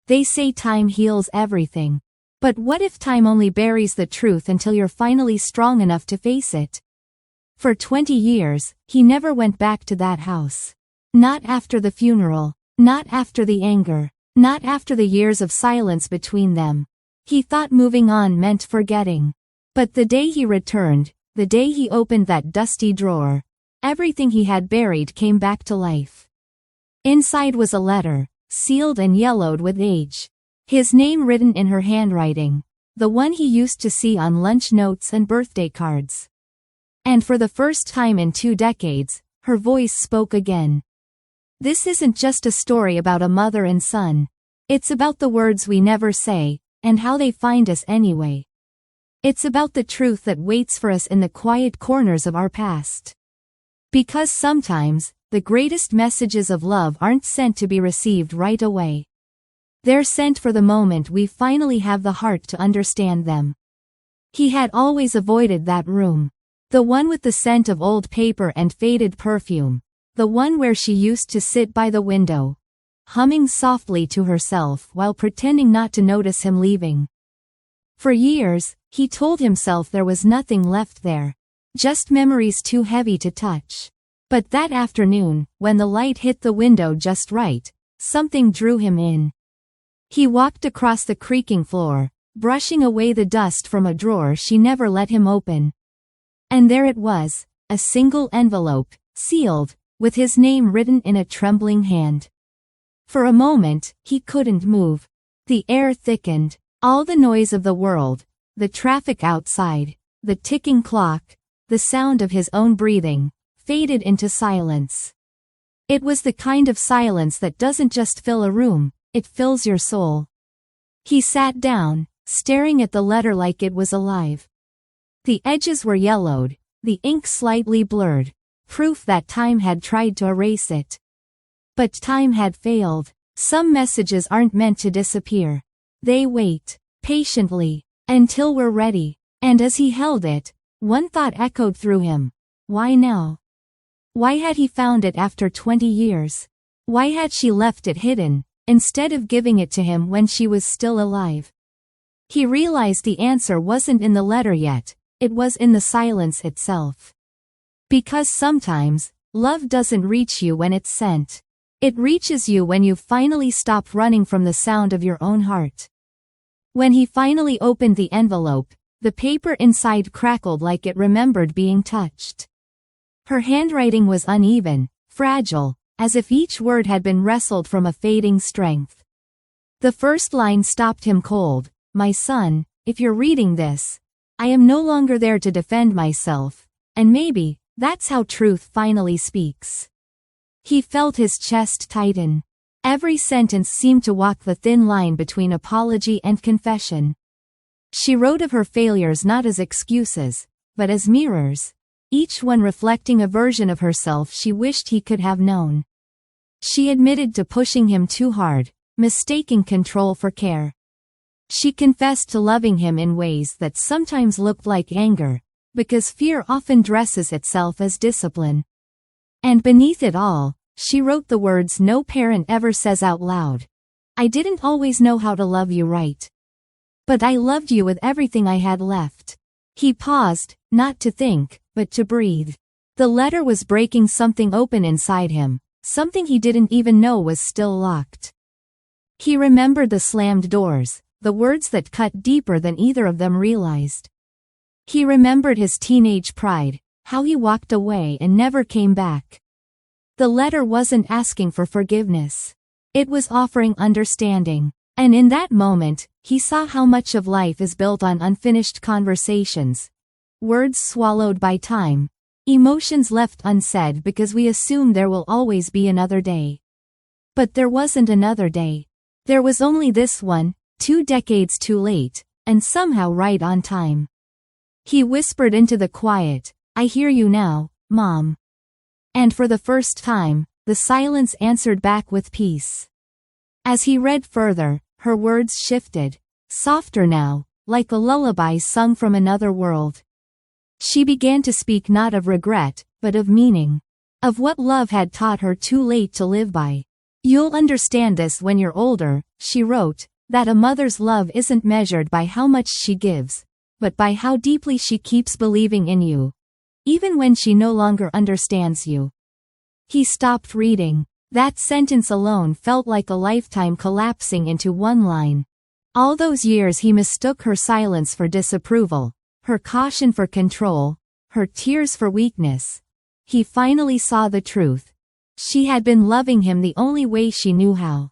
They say time heals everything. But what if time only buries the truth until you're finally strong enough to face it? For 20 years, he never went back to that house. Not after the funeral. Not after the anger. Not after the years of silence between them. He thought moving on meant forgetting. But the day he returned, the day he opened that dusty drawer, everything he had buried came back to life. Inside was a letter, sealed and yellowed with age. His name written in her handwriting, the one he used to see on lunch notes and birthday cards. And for the first time in 2 decades, her voice spoke again. This isn't just a story about a mother and son. It's about the words we never say, and how they find us anyway. It's about the truth that waits for us in the quiet corners of our past. Because sometimes, the greatest messages of love aren't sent to be received right away. They're sent for the moment we finally have the heart to understand them. He had always avoided that room. The one with the scent of old paper and faded perfume. The one where she used to sit by the window, humming softly to herself while pretending not to notice him leaving. For years, he told himself there was nothing left there. Just memories too heavy to touch. But that afternoon, when the light hit the window just right, something drew him in. He walked across the creaking floor, brushing away the dust from a drawer she never let him open. And there it was, a single envelope, sealed, with his name written in a trembling hand. For a moment, he couldn't move. The air thickened, all the noise of the world, the traffic outside, the ticking clock, the sound of his own breathing, faded into silence. It was the kind of silence that doesn't just fill a room, it fills your soul. He sat down, staring at the letter like it was alive. The edges were yellowed, the ink slightly blurred, proof that time had tried to erase it. But time had failed. Some messages aren't meant to disappear. They wait, patiently, until we're ready. And as he held it, one thought echoed through him. Why now? Why had he found it after 20 years? Why had she left it hidden, instead of giving it to him when she was still alive? He realized the answer wasn't in the letter yet, it was in the silence itself. Because sometimes, love doesn't reach you when it's sent. It reaches you when you've finally stopped running from the sound of your own heart. When he finally opened the envelope, the paper inside crackled like it remembered being touched. Her handwriting was uneven, fragile, as if each word had been wrestled from a fading strength. The first line stopped him cold. My son, if you're reading this, I am no longer there to defend myself, and maybe, that's how truth finally speaks. He felt his chest tighten. Every sentence seemed to walk the thin line between apology and confession. She wrote of her failures not as excuses, but as mirrors, each one reflecting a version of herself she wished he could have known. She admitted to pushing him too hard, mistaking control for care. She confessed to loving him in ways that sometimes looked like anger, because fear often dresses itself as discipline. And beneath it all, she wrote the words no parent ever says out loud. I didn't always know how to love you right. But I loved you with everything I had left. He paused, not to think, but to breathe. The letter was breaking something open inside him, something he didn't even know was still locked. He remembered the slammed doors, the words that cut deeper than either of them realized. He remembered his teenage pride, how he walked away and never came back. The letter wasn't asking for forgiveness. It was offering understanding. And in that moment, he saw how much of life is built on unfinished conversations. Words swallowed by time. Emotions left unsaid because we assume there will always be another day. But there wasn't another day. There was only this one, 2 decades too late, and somehow right on time. He whispered into the quiet, I hear you now, Mom. And for the first time, the silence answered back with peace. As he read further, her words shifted, softer now, like a lullaby sung from another world. She began to speak not of regret, but of meaning. Of what love had taught her too late to live by. You'll understand this when you're older, she wrote, that a mother's love isn't measured by how much she gives, but by how deeply she keeps believing in you, even when she no longer understands you. He stopped reading. That sentence alone felt like a lifetime collapsing into one line. All those years he mistook her silence for disapproval, her caution for control, her tears for weakness. He finally saw the truth. She had been loving him the only way she knew how.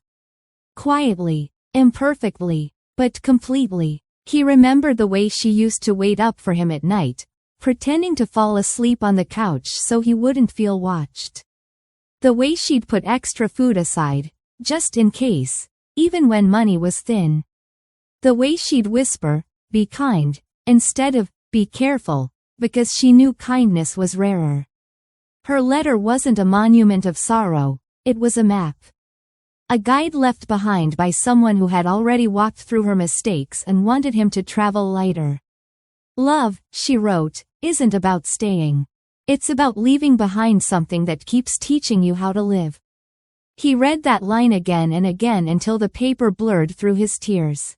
Quietly, imperfectly, but completely. He remembered the way she used to wait up for him at night, pretending to fall asleep on the couch so he wouldn't feel watched. The way she'd put extra food aside, just in case, even when money was thin. The way she'd whisper, "Be kind," instead of, "Be careful," because she knew kindness was rarer. Her letter wasn't a monument of sorrow, it was a map. A guide left behind by someone who had already walked through her mistakes and wanted him to travel lighter. Love, she wrote, isn't about staying. It's about leaving behind something that keeps teaching you how to live. He read that line again and again until the paper blurred through his tears.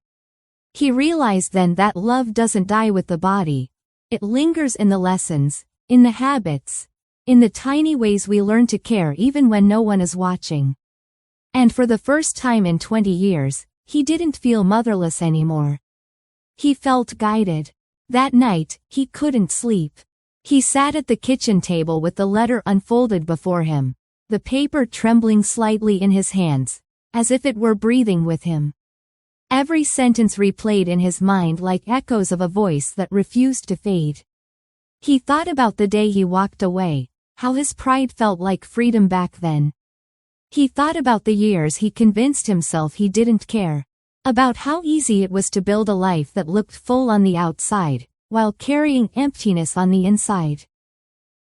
He realized then that love doesn't die with the body. It lingers in the lessons, in the habits, in the tiny ways we learn to care even when no one is watching. And for the first time in 20 years, he didn't feel motherless anymore. He felt guided. That night, he couldn't sleep. He sat at the kitchen table with the letter unfolded before him, the paper trembling slightly in his hands, as if it were breathing with him. Every sentence replayed in his mind like echoes of a voice that refused to fade. He thought about the day he walked away, how his pride felt like freedom back then. He thought about the years he convinced himself he didn't care, about how easy it was to build a life that looked full on the outside, while carrying emptiness on the inside.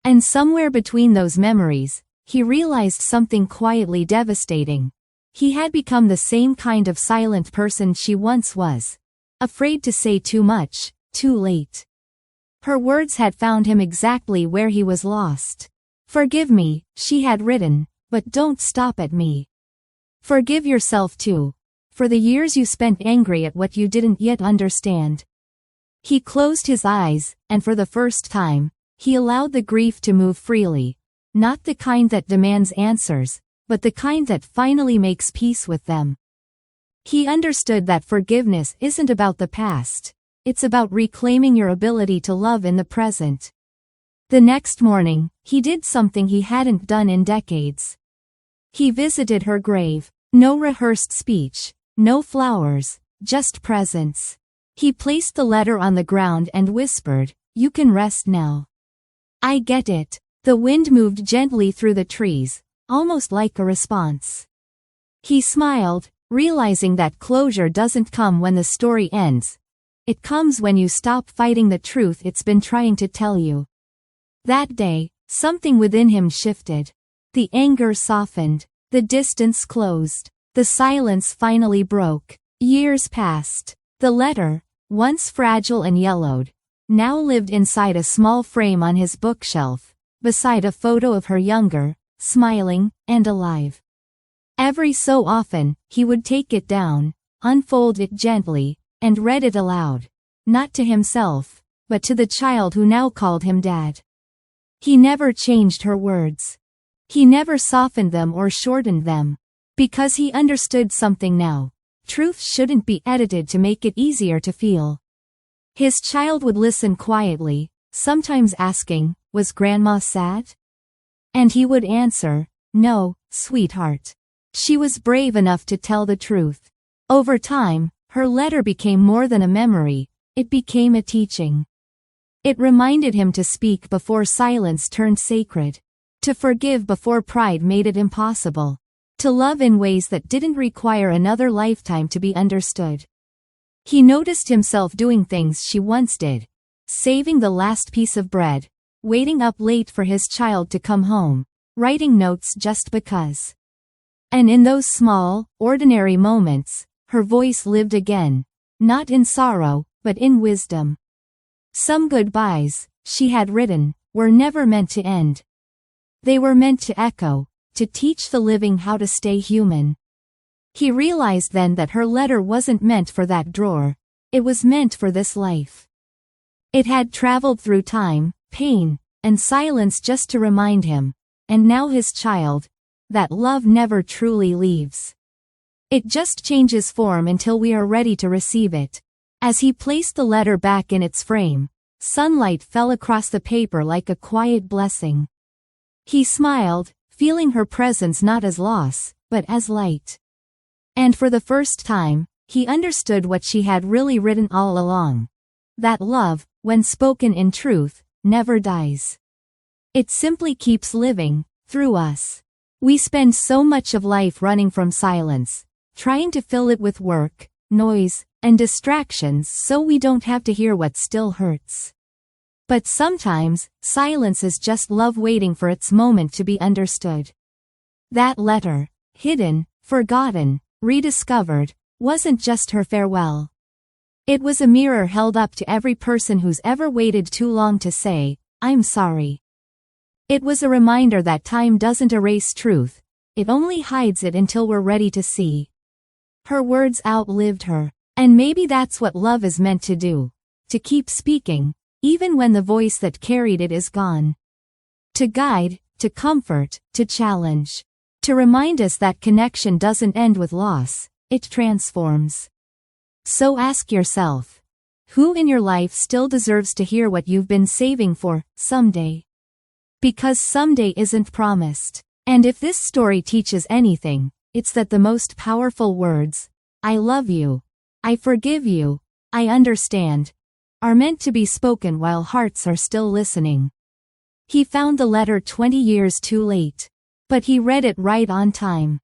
And somewhere between those memories, he realized something quietly devastating. He had become the same kind of silent person she once was, afraid to say too much, too late. Her words had found him exactly where he was lost. "Forgive me," she had written, "but don't stop at me. Forgive yourself too, for the years you spent angry at what you didn't yet understand." He closed his eyes, and for the first time, he allowed the grief to move freely, not the kind that demands answers, but the kind that finally makes peace with them. He understood that forgiveness isn't about the past, it's about reclaiming your ability to love in the present. The next morning, he did something he hadn't done in decades. He visited her grave. No rehearsed speech, no flowers, just presence. He placed the letter on the ground and whispered, "You can rest now. I get it." The wind moved gently through the trees, almost like a response. He smiled, realizing that closure doesn't come when the story ends. It comes when you stop fighting the truth it's been trying to tell you. That day, something within him shifted. The anger softened. The distance closed. The silence finally broke. Years passed. The letter, once fragile and yellowed, now lived inside a small frame on his bookshelf, beside a photo of her younger, smiling, and alive. Every so often, he would take it down, unfold it gently, and read it aloud. Not to himself, but to the child who now called him Dad. He never changed her words. He never softened them or shortened them. Because he understood something now. Truth shouldn't be edited to make it easier to feel. His child would listen quietly, sometimes asking, "Was Grandma sad?" And he would answer, "No, sweetheart." She was brave enough to tell the truth. Over time, her letter became more than a memory, it became a teaching. It reminded him to speak before silence turned sacred, to forgive before pride made it impossible, to love in ways that didn't require another lifetime to be understood. He noticed himself doing things she once did, saving the last piece of bread, waiting up late for his child to come home, writing notes just because. And in those small, ordinary moments, her voice lived again, not in sorrow, but in wisdom. Some goodbyes, she had written, were never meant to end. They were meant to echo, to teach the living how to stay human. He realized then that her letter wasn't meant for that drawer. It was meant for this life. It had traveled through time, pain, and silence just to remind him, and now his child, that love never truly leaves. It just changes form until we are ready to receive it. As he placed the letter back in its frame, sunlight fell across the paper like a quiet blessing. He smiled, feeling her presence not as loss, but as light. And for the first time, he understood what she had really written all along. That love, when spoken in truth, never dies. It simply keeps living, through us. We spend so much of life running from silence, trying to fill it with work, noise, and distractions so we don't have to hear what still hurts. But sometimes, silence is just love waiting for its moment to be understood. That letter, hidden, forgotten, rediscovered, wasn't just her farewell. It was a mirror held up to every person who's ever waited too long to say, "I'm sorry." It was a reminder that time doesn't erase truth, it only hides it until we're ready to see. Her words outlived her, and maybe that's what love is meant to do. To keep speaking, even when the voice that carried it is gone. To guide, to comfort, to challenge. To remind us that connection doesn't end with loss, it transforms. So ask yourself, who in your life still deserves to hear what you've been saving for, someday? Because someday isn't promised. And if this story teaches anything, it's that the most powerful words, "I love you," "I forgive you," "I understand," are meant to be spoken while hearts are still listening. He found the letter 20 years too late. But he read it right on time.